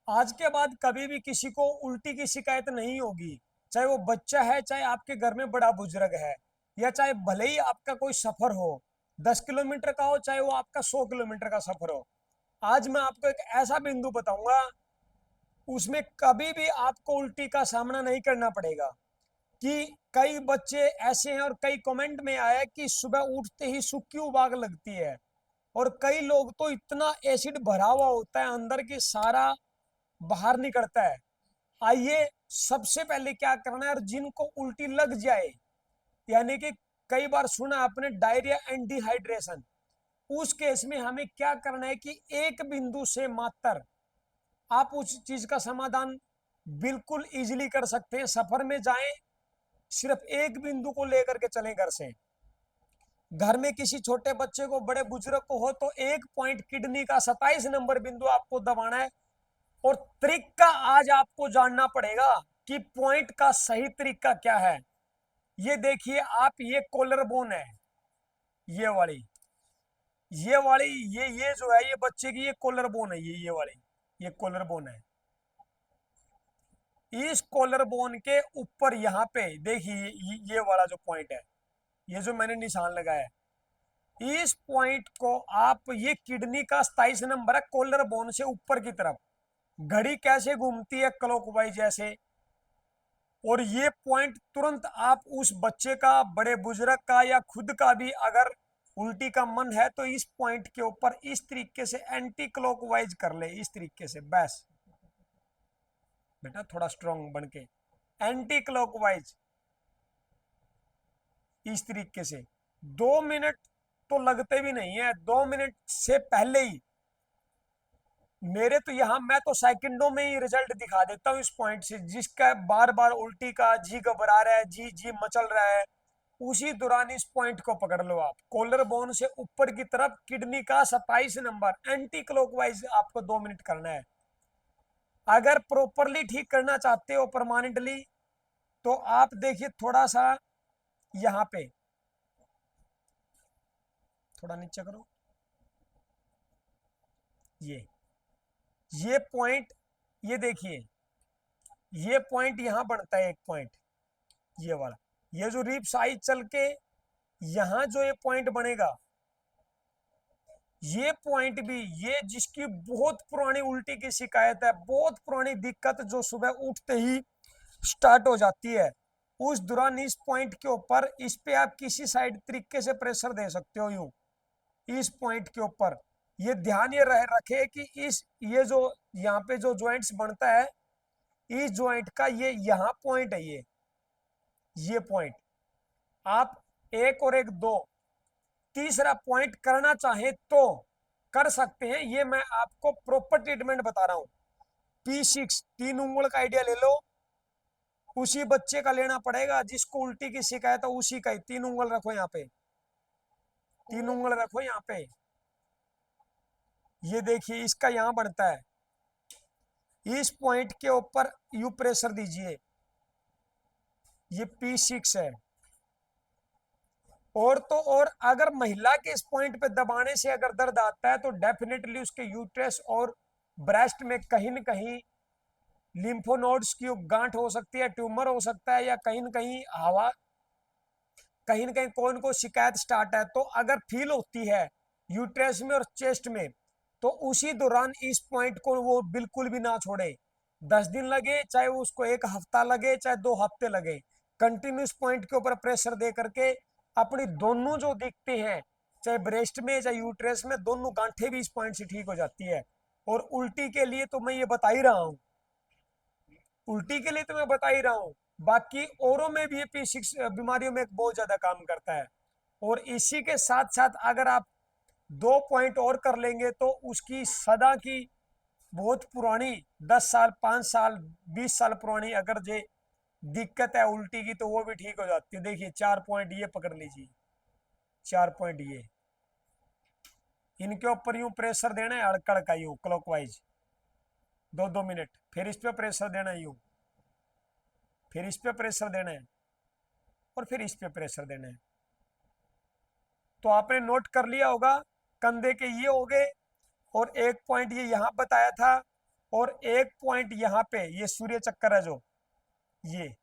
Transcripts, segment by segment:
आज के बाद कभी भी किसी को उल्टी की शिकायत नहीं होगी। चाहे वो बच्चा है, चाहे आपके घर में बड़ा बुजुर्ग है, या चाहे भले ही आपका कोई सफर हो 10 किलोमीटर का हो, चाहे वो आपका 100 किलोमीटर का सफर हो। आज मैं आपको एक ऐसा बिंदु बताऊंगा, उसमें कभी भी आपको उल्टी का सामना नहीं करना पड़ेगा। कि कई बच्चे ऐसे हैं और कई कमेंट में आया कि सुबह उठते ही सूखी उबाग लगती है, और कई लोग तो इतना एसिड भरा हुआ होता है अंदर की सारा बाहर निकलता है। आइए, सबसे पहले क्या करना है, और जिनको उल्टी लग जाए, यानी कि कई बार सुना आपने डायरिया एंड डिहाइड्रेशन, उस केस में हमें क्या करना है कि एक बिंदु से मात्र आप उस चीज का समाधान बिल्कुल इजीली कर सकते हैं। सफर में जाएं, सिर्फ एक बिंदु को लेकर के चलें घर से। घर में किसी छोटे बच्चे को, बड़े बुजुर्ग को हो, तो एक पॉइंट किडनी का 27 नंबर बिंदु आपको दबाना है। और तरीका आज आपको जानना पड़ेगा कि पॉइंट का सही तरीका क्या है। ये देखिए आप, ये कॉलर बोन है, ये वाली, ये वाली, ये जो है, ये बच्चे की ये कॉलर बोन है, ये वाली, ये कॉलर बोन है। इस कॉलर बोन के ऊपर यहाँ पे देखिए, ये वाला जो पॉइंट है, ये जो मैंने निशान लगाया है, इस पॉइंट को आप, ये किडनी का 27 नंबर है, कॉलर बोन से ऊपर की तरफ। घड़ी कैसे घूमती है क्लॉकवाइज जैसे, और ये पॉइंट तुरंत आप उस बच्चे का, बड़े बुजुर्ग का, या खुद का भी अगर उल्टी का मन है, तो इस पॉइंट के ऊपर इस तरीके से एंटी क्लॉकवाइज कर ले, इस तरीके से। बस बेटा थोड़ा स्ट्रांग बन के, एंटी क्लॉकवाइज इस तरीके से। 2 मिनट तो लगते भी नहीं है, 2 मिनट से पहले ही मेरे तो यहाँ, मैं तो सेकंडों में ही रिजल्ट दिखा देता हूँ इस पॉइंट से। जिसका बार बार उल्टी का जी घबरा रहा है, जी जी मचल रहा है, उसी दौरान इस पॉइंट को पकड़ लो आप। कॉलर बोन से ऊपर की तरफ किडनी का 27 नंबर एंटी क्लॉकवाइज आपको 2 मिनट करना है। अगर प्रॉपरली ठीक करना चाहते हो परमानेंटली, तो आप देखिए थोड़ा सा यहाँ पे, थोड़ा नीचे करो, ये पॉइंट, ये देखिए, ये पॉइंट यहां बनता है एक पॉइंट, ये वाला, ये जो रिप साइज चल के यहां जो ये पॉइंट बनेगा, ये पॉइंट भी, ये जिसकी बहुत पुरानी उल्टी की शिकायत है, बहुत पुरानी दिक्कत जो सुबह उठते ही स्टार्ट हो जाती है, उस दौरान इस पॉइंट के ऊपर, इस पे आप किसी साइड तरीके से प्रेशर दे सकते हो, यूं इस पॉइंट के ऊपर। ये ध्यान ये रखे कि इस, ये जो यहाँ पे जो ज्वाइंट्स बनता है, इस ज्वाइंट का ये यहाँ पॉइंट है, ये पॉइंट आप एक और एक दो, तीसरा पॉइंट करना चाहे तो कर सकते हैं। ये मैं आपको प्रॉपर ट्रीटमेंट बता रहा हूं। P6 तीन उंगल का आइडिया ले लो, उसी बच्चे का लेना पड़ेगा जिसको उल्टी की शिकायत है, उसी का ही। तीन उंगल रखो यहाँ पे, तीन उंगल रखो यहाँ पे। ये देखिए इसका यहाँ बनता है, इस पॉइंट के ऊपर यू प्रेशर दीजिए, ये P6 है। और तो और, अगर महिला के इस पॉइंट पे दबाने से अगर दर्द आता है, तो डेफिनेटली उसके यूट्रस और ब्रेस्ट में कहीं न कहीं लिम्फोनोड्स की गांठ हो सकती है, ट्यूमर हो सकता है, या कहीं न कहीं हवा, कहीं न कहीं कौन को शिकायत स्टार्ट है। तो अगर फील होती है यूट्रस में और चेस्ट में, तो उसी दौरान इस पॉइंट को वो बिल्कुल भी ना छोड़े। 10 दिन लगे, चाहे उसको 1 हफ्ता लगे, चाहे 2 हफ्ते लगे, कंटिन्यूस पॉइंट के ऊपर प्रेशर दे करके अपनी दोनों जो दिखते हैं, चाहे ब्रेस्ट में चाहे यूट्रस में, दोनों गांठें भी इस पॉइंट से ठीक हो जाती है। और उल्टी के लिए तो मैं ये बता ही रहा हूँ, उल्टी के लिए तो मैं बता ही रहा हूँ, बाकी औरों में भी ये P6 बीमारियों में बहुत ज्यादा काम करता है। और इसी के साथ साथ अगर आप 2 पॉइंट और कर लेंगे, तो उसकी सदा की बहुत पुरानी, 10 साल, 5 साल, 20 साल पुरानी अगर जे दिक्कत है उल्टी की, तो वो भी ठीक हो जाती है। देखिए 4 पॉइंट ये पकड़ लीजिए, 4 पॉइंट ये, इनके ऊपर यूं प्रेशर देना है, अड़कड़ का यूं क्लॉकवाइज 2-2 मिनट, फिर इस पे प्रेशर देना है यूं, फिर इस पे प्रेशर देना है, और फिर इस पे प्रेशर देना है। तो आपने नोट कर लिया होगा, कंधे के ये हो गए, और एक पॉइंट ये यहां बताया था, और एक पॉइंट यहाँ पे ये सूर्य चक्कर है जो ये,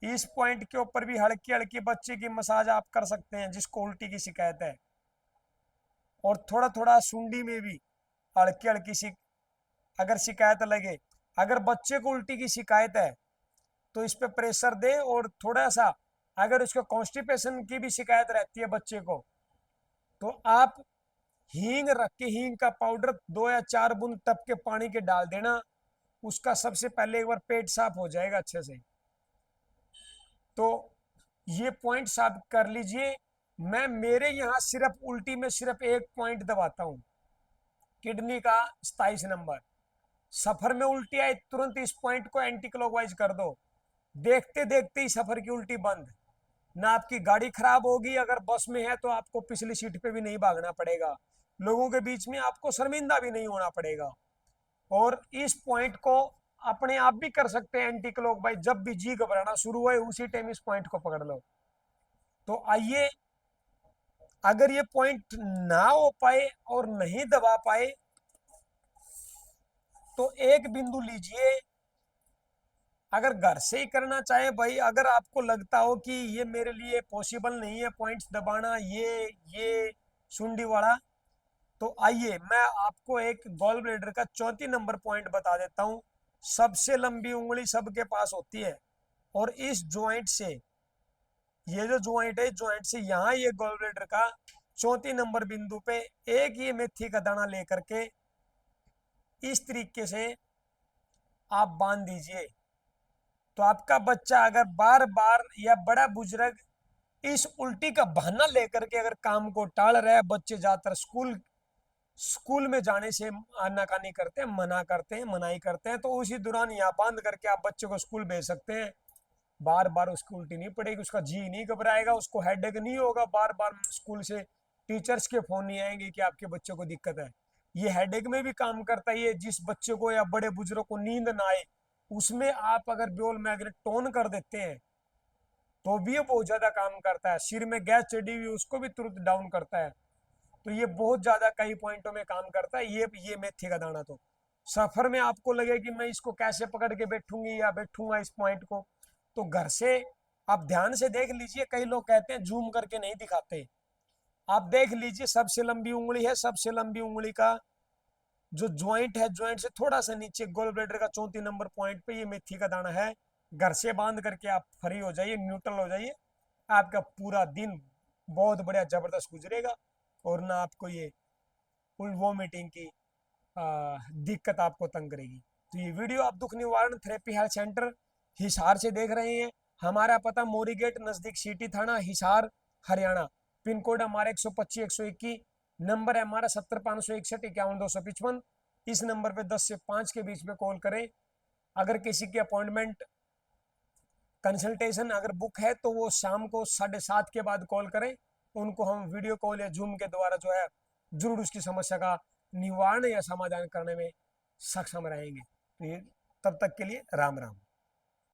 इस पॉइंट के ऊपर भी हल्की हल्की बच्चे की मसाज आप कर सकते हैं जिसको उल्टी की शिकायत है। और थोड़ा थोड़ा सुंडी में भी हल्की हल्की सी अगर शिकायत लगे, अगर बच्चे को उल्टी की शिकायत है तो इस पे प्रेशर दे। और थोड़ा सा अगर उसको कॉन्स्टिपेशन की भी शिकायत रहती है बच्चे को, तो आप हींग रख के हींग का पाउडर 2 या 4 बूंद टप के पानी के डाल देना, उसका सबसे पहले एक बार पेट साफ हो जाएगा अच्छे से। तो ये पॉइंट साफ कर लीजिए। मैं मेरे यहाँ सिर्फ उल्टी में सिर्फ एक पॉइंट दबाता हूँ, किडनी का 27 नंबर। सफर में उल्टी आए तुरंत इस पॉइंट को एंटी क्लॉकवाइज कर दो, देखते देखते ही सफर की उल्टी बंद। ना आपकी गाड़ी खराब होगी, अगर बस में है तो आपको पिछली सीट पे भी नहीं भागना पड़ेगा, लोगों के बीच में आपको शर्मिंदा भी नहीं होना पड़ेगा। और इस पॉइंट को अपने आप भी कर सकते हैं एंटी क्लॉकवाइज, जब भी जी घबराना शुरू हुए उसी टाइम इस पॉइंट को पकड़ लो। तो आइए, अगर ये पॉइंट ना हो पाए और नहीं दबा पाए तो एक बिंदु लीजिए। अगर घर से ही करना चाहे भाई, अगर आपको लगता हो कि ये मेरे लिए पॉसिबल नहीं है पॉइंट्स दबाना ये सुंडी वाला, तो आइए मैं आपको एक गॉल ब्लैडर का 34 नंबर पॉइंट बता देता हूँ। सबसे लंबी उंगली सबके पास होती है, और इस ज्वाइंट से, ये जो ज्वाइंट है ज्वाइंट से यहाँ ये गॉल ब्लैडर का 34 नंबर बिंदु पे एक ये मेथी का दाना लेकर के इस तरीके से आप बांध दीजिए। तो आपका बच्चा अगर बार बार या बड़ा बुजुर्ग इस उल्टी का बहाना लेकर के अगर काम को टाल रहा है, बच्चे ज्यादातर स्कूल में जाने से आनाकानी करते हैं, मनाही करते हैं, तो उसी दौरान यहाँ बांध करके आप बच्चे को स्कूल भेज सकते हैं। बार बार उसकी उल्टी नहीं पड़ेगी, उसका जी नहीं घबराएगा, उसको हेडेक नहीं होगा, बार बार स्कूल से टीचर्स के फोन नहीं आएंगे कि आपके बच्चे को दिक्कत है। ये हेडेक में भी काम करता है। ये जिस बच्चे को या बड़े बुजुर्ग को नींद ना आए, उसमें आप अगर ब्योल मैग्नेट टोन कर देते हैं तो भी ये बहुत ज्यादा काम करता है। सिर में गैस चढ़ी हुई उसको भी तुरंत डाउन करता है। तो ये बहुत ज्यादा कई पॉइंटों में काम करता है। ये मेथी का दाना तो सफर में आपको लगे कि मैं इसको कैसे पकड़ के बैठूंगी या बैठूंगा इस पॉइंट को, तो घर से आप ध्यान से देख लीजिए। कई लोग कहते हैं जूम करके नहीं दिखाते, आप देख लीजिए। सबसे लंबी उंगली है, सबसे लंबी उंगली का जो ज्वाइंट है, ज्वाइंट से थोड़ा सा नीचे गोल ब्लैडर का 34 नंबर पॉइंट पे ये मेथी का दाना है। घर से बांध करके आप फ्री हो जाइए, न्यूट्रल हो जाइए, आपका पूरा दिन बहुत बढ़िया जबरदस्त गुजरेगा। और ना आपको ये वोमिटिंग की दिक्कत आपको तंग करेगी। तो ये वीडियो आप दुख निवारण थेरेपी हेल्थ सेंटर हिसार से देख रहे हैं। हमारा पता मोरी गेट नजदीक सिटी थाना हिसार हरियाणा। पिन कोड हमारा 125 121, नंबर है हमारा 70 561 51 255। इस नंबर पे 10 से 5 के बीच में कॉल करें। अगर किसी की अपॉइंटमेंट कंसल्टेशन अगर बुक है तो वो शाम को 7:30 के बाद कॉल करें, उनको हम वीडियो कॉल या जूम के द्वारा जो है जरूर उसकी समस्या का निवारण या समाधान करने में सक्षम रहेंगे। तो ये तब तक के लिए राम राम।